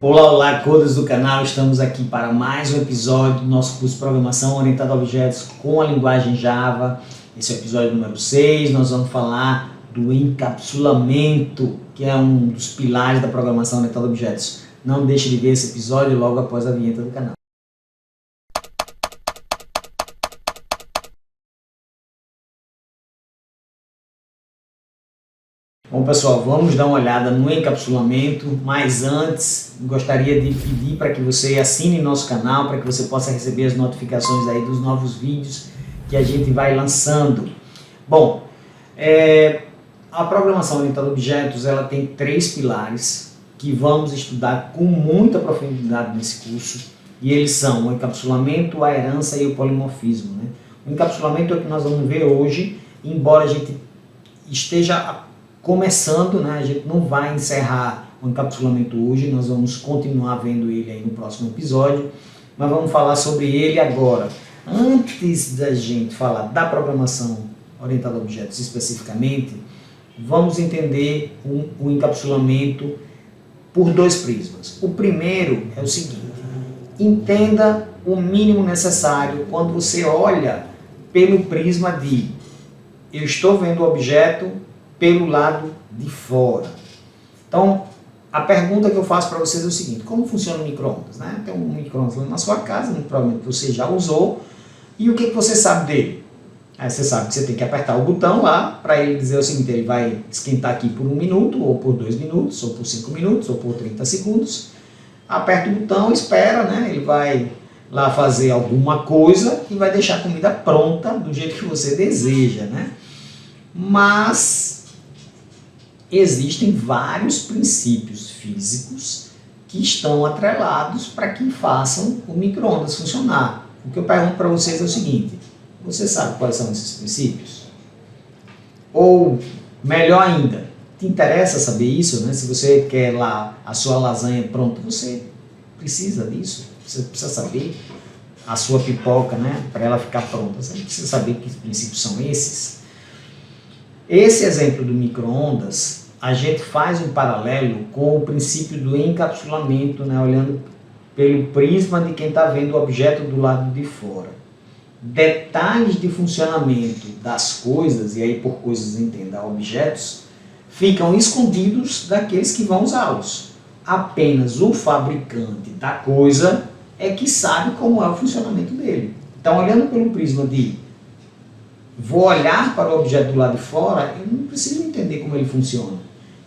Olá, olá, codas do canal, estamos aqui para mais um episódio do nosso curso de Programação Orientada a Objetos com a linguagem Java. Esse é o episódio número 6, nós vamos falar do encapsulamento, que é um dos pilares da programação orientada a objetos. Não deixe de ver esse episódio logo após a vinheta do canal. Bom pessoal, vamos dar uma olhada no encapsulamento, mas antes gostaria de pedir para que você assine nosso canal, para que você possa receber as notificações aí dos novos vídeos que a gente vai lançando. Bom, a programação orientada a objetos ela tem 3 pilares que vamos estudar com muita profundidade nesse curso, e eles são o encapsulamento, a herança e o polimorfismo, né? O encapsulamento é o que nós vamos ver hoje, embora a gente esteja começando, né? A gente não vai encerrar o encapsulamento hoje, nós vamos continuar vendo ele aí no próximo episódio, mas vamos falar sobre ele agora. Antes da gente falar da programação orientada a objetos especificamente, vamos entender o encapsulamento por 2 prismas. O primeiro é o seguinte: entenda o mínimo necessário quando você olha pelo prisma de eu estou vendo o objeto pelo lado de fora. Então, a pergunta que eu faço para vocês é o seguinte: como funciona o micro-ondas, né? Tem um micro-ondas na sua casa, provavelmente você já usou, e o que você sabe dele? Aí você sabe que você tem que apertar o botão lá, para ele dizer o seguinte: ele vai esquentar aqui por 1 minuto, ou por 2 minutos, ou por 5 minutos, ou por 30 segundos. Aperta o botão, espera, né? Ele vai lá fazer alguma coisa e vai deixar a comida pronta do jeito que você deseja, né? Mas existem vários princípios físicos que estão atrelados para que façam o micro-ondas funcionar. O que eu pergunto para vocês é o seguinte: você sabe quais são esses princípios? Ou, melhor ainda, te interessa saber isso, né? Se você quer lá a sua lasanha pronta, você precisa disso, você precisa saber a sua pipoca, né? Para ela ficar pronta, você precisa saber que princípios são esses. Esse exemplo do micro-ondas, a gente faz um paralelo com o princípio do encapsulamento, né, olhando pelo prisma de quem está vendo o objeto do lado de fora. Detalhes de funcionamento das coisas, e aí por coisas entenda objetos, ficam escondidos daqueles que vão usá-los. Apenas o fabricante da coisa é que sabe como é o funcionamento dele. Então, olhando pelo prisma de vou olhar para o objeto do lado de fora, eu não preciso entender como ele funciona.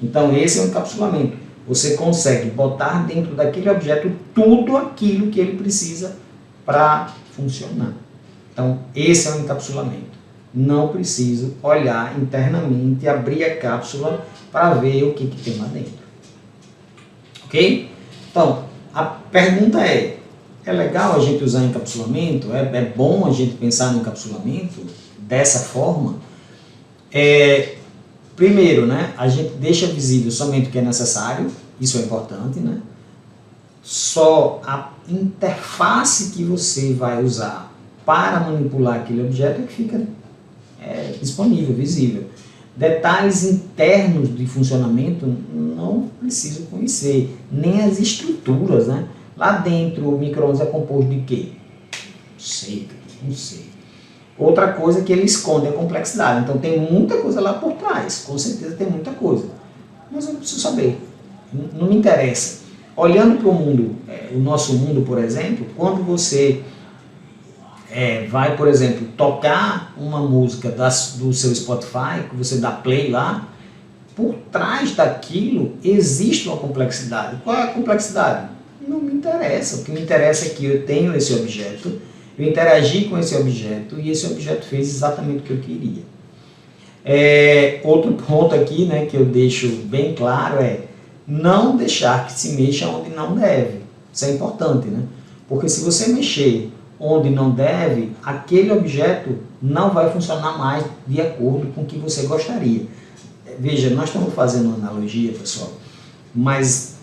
Então esse é o encapsulamento. Você consegue botar dentro daquele objeto tudo aquilo que ele precisa para funcionar. Então esse é o encapsulamento. Não preciso olhar internamente, abrir a cápsula para ver o que tem lá dentro. Ok? Então a pergunta é legal a gente usar encapsulamento? É bom a gente pensar no encapsulamento dessa forma? Primeiro, né, a gente deixa visível somente o que é necessário, isso é importante, né? Só a interface que você vai usar para manipular aquele objeto é que fica disponível, visível. Detalhes internos de funcionamento não preciso conhecer, nem as estruturas, né? Lá dentro o micro-ondas é composto de quê? Não sei. Outra coisa é que ele esconde a complexidade. Então tem muita coisa lá por trás, com certeza tem muita coisa. Mas eu não preciso saber, não me interessa. Olhando para o mundo, o nosso mundo, por exemplo, quando você vai, por exemplo, tocar uma música do seu Spotify, que você dá play lá, por trás daquilo existe uma complexidade. Qual é a complexidade? Não me interessa. O que me interessa é que eu tenho esse objeto, eu interagi com esse objeto e esse objeto fez exatamente o que eu queria. Outro ponto aqui, né, que eu deixo bem claro é não deixar que se mexa onde não deve. Isso é importante, né? Porque se você mexer onde não deve, aquele objeto não vai funcionar mais de acordo com o que você gostaria. Veja, nós estamos fazendo uma analogia, pessoal, mas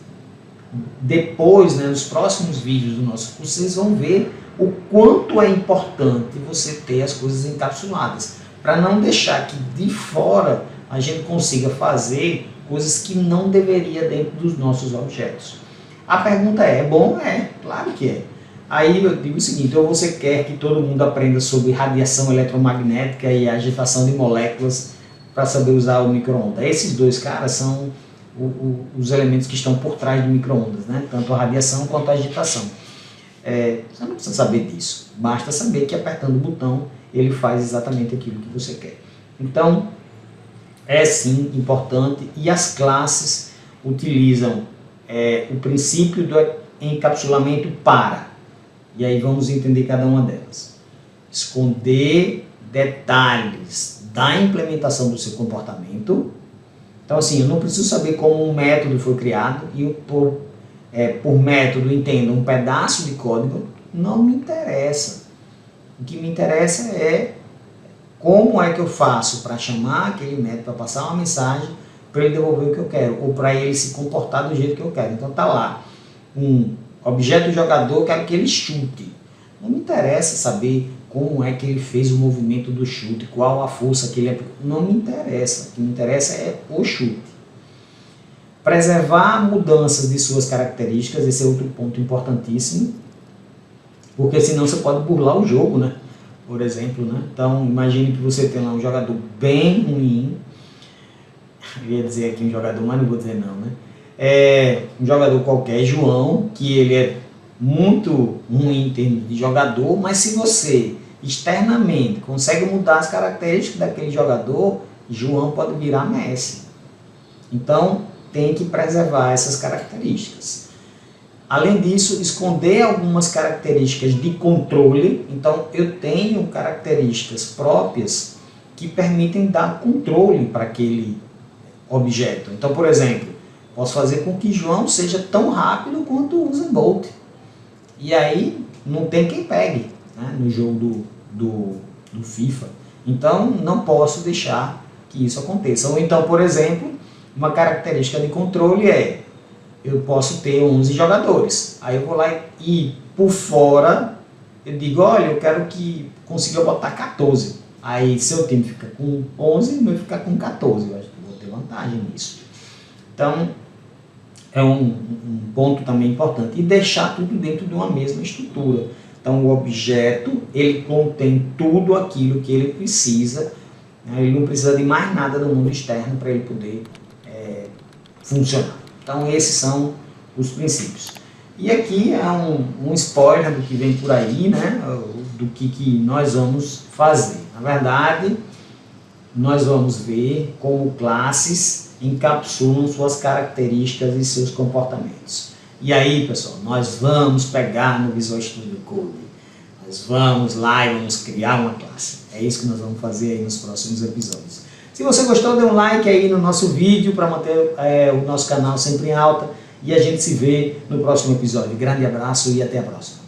depois, né, nos próximos vídeos do nosso curso, vocês vão ver o quanto é importante você ter as coisas encapsuladas, para não deixar que de fora a gente consiga fazer coisas que não deveria dentro dos nossos objetos. A pergunta é bom? É, claro que é. Aí eu digo o seguinte, ou você quer que todo mundo aprenda sobre radiação eletromagnética e agitação de moléculas para saber usar o micro-ondas. Esses dois caras são os elementos que estão por trás do micro-ondas, né? Tanto a radiação quanto a agitação. Você não precisa saber disso, basta saber que apertando o botão ele faz exatamente aquilo que você quer. Então, é sim importante, e as classes utilizam o princípio do encapsulamento para, e aí vamos entender cada uma delas. Esconder detalhes da implementação do seu comportamento. Então assim, eu não preciso saber como um método foi criado, e por método entendo um pedaço de código, não me interessa. O que me interessa é como é que eu faço para chamar aquele método, para passar uma mensagem, para ele devolver o que eu quero, ou para ele se comportar do jeito que eu quero. Então tá lá, um objeto jogador, quero que ele chute. Não me interessa saber como é que ele fez o movimento do chute, qual a força que ele aplicou. Não me interessa. O que me interessa é o chute. Preservar mudanças de suas características, esse é outro ponto importantíssimo, porque senão você pode burlar o jogo, né? Por exemplo, né? Então imagine que você tem lá um jogador bem ruim, eu ia dizer aqui um jogador, mas não vou dizer não, né? Um jogador qualquer, João, que ele é muito ruim em termos de jogador, mas se você externamente consegue mudar as características daquele jogador, João pode virar Messi. Então tem que preservar essas características. Além disso, esconder algumas características de controle. Então eu tenho características próprias que permitem dar controle para aquele objeto. Então, por exemplo, posso fazer com que João seja tão rápido quanto o Usain Bolt. E aí não tem quem pegue, né, no jogo do FIFA. Então não posso deixar que isso aconteça. Ou então, por exemplo, uma característica de controle eu posso ter 11 jogadores. Aí eu vou lá e por fora eu digo, olha, eu quero que consiga botar 14. Aí seu time fica com 11 e o meu fica com 14. Eu acho que vou ter vantagem nisso. Então é um ponto também importante. E deixar tudo dentro de uma mesma estrutura. Então o objeto, ele contém tudo aquilo que ele precisa. Ele não precisa de mais nada do mundo externo para ele poder funcionar. Então esses são os princípios. E aqui é um spoiler do que vem por aí, né? Do que nós vamos fazer. Na verdade, nós vamos ver como classes encapsulam suas características e seus comportamentos. E aí, pessoal, nós vamos pegar no Visual Studio Code. Nós vamos lá e vamos criar uma classe. É isso que nós vamos fazer aí nos próximos episódios. Se você gostou, dê um like aí no nosso vídeo para manter o nosso canal sempre em alta. E a gente se vê no próximo episódio. Grande abraço e até a próxima.